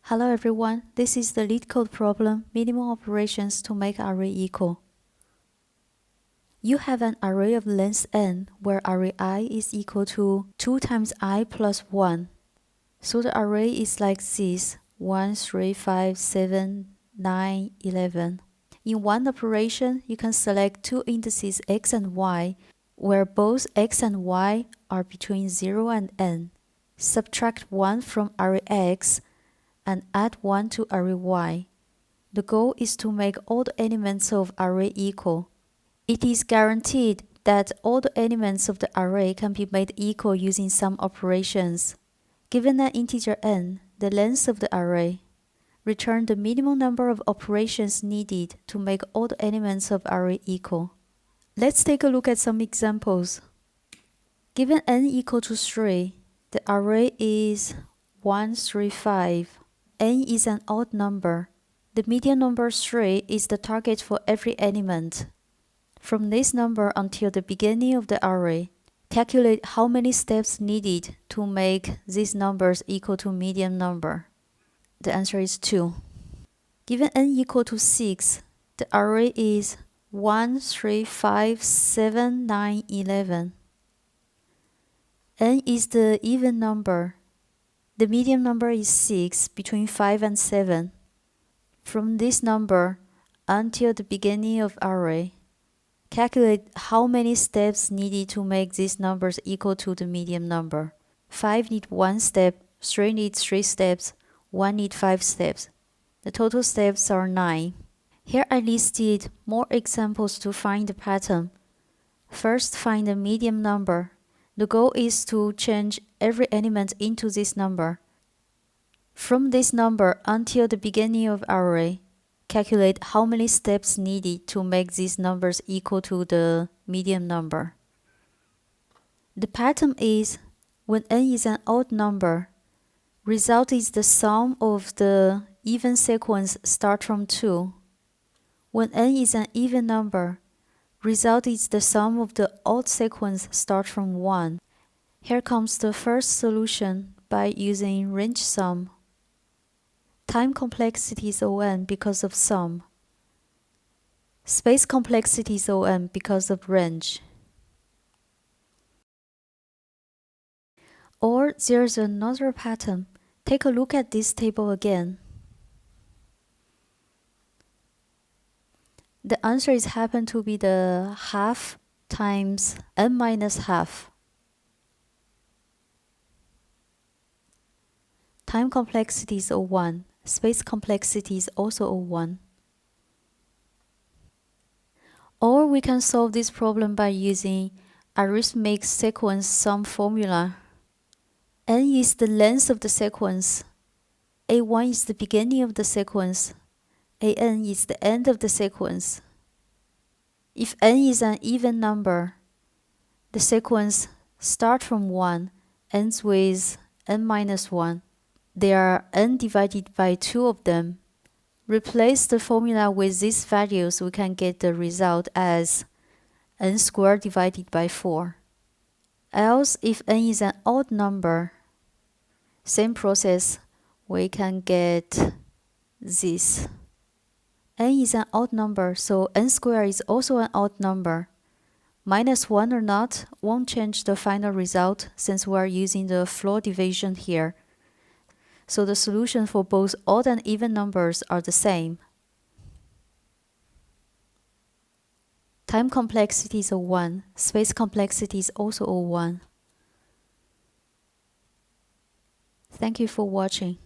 Hello everyone, this is the LeetCode problem, minimum operations to make array equal. You have an array of length n where array I is equal to 2 times I plus 1. So the array is like this, 1, 3, 5, 7, 9, 11. In one operation, you can select two indices x and y, where both x and y are between 0 and n. Subtract 1 from array x and add 1 to array y. The goal is to make all the elements of array equal. It is guaranteed that all the elements of the array can be made equal using some operations. Given an integer n, the length of the array, return the minimum number of operations needed to make all the elements of array equal. Let's take a look at some examples. Given n equal to 3, the array is 1, 3, 5. N is an odd number. The median number 3 is the target for every element. From this number until the beginning of the array, calculate how many steps needed to make these numbers equal to median number. The answer is 2. Given n equal to 6, the array is 1, 3, 5, 7, 9, 11. N is the even number. The median number is 6 between 5 and 7. From this number until the beginning of array, calculate how many steps needed to make these numbers equal to the median number. 5 need 1 step, 3 needs 3 steps, 1 need 5 steps. The total steps are 9. Here I listed more examples to find the pattern. First, find the median number. The goal is to change every element into this number. From this number until the beginning of array, calculate how many steps needed to make these numbers equal to the median number. The pattern is, when n is an odd number, result is the sum of the even sequence start from 2. When n is an even number, result is the sum of the odd sequence start from 1. Here comes the first solution by using range sum. Time complexity is O(n) because of sum. Space complexity is O(n) because of range. Or there's another pattern. Take a look at this table again. The answer is happen to be the half times n minus half. Time complexity is O(1). Space complexity is also O(1). Or we can solve this problem by using arithmetic sequence sum formula. N is the length of the sequence. A1 is the beginning of the sequence. An is the end of the sequence. If n is an even number, the sequence starts from 1, ends with n minus 1. There are n divided by 2 of them. Replace the formula with these values, we can get the result as n squared divided by 4. Else, if n is an odd number, same process, we can get this. N is an odd number, so n squared is also an odd number. Minus 1 or not won't change the final result since we are using the floor division here. So the solution for both odd and even numbers are the same. Time complexity is O(1). Space complexity is also O(1). Thank you for watching.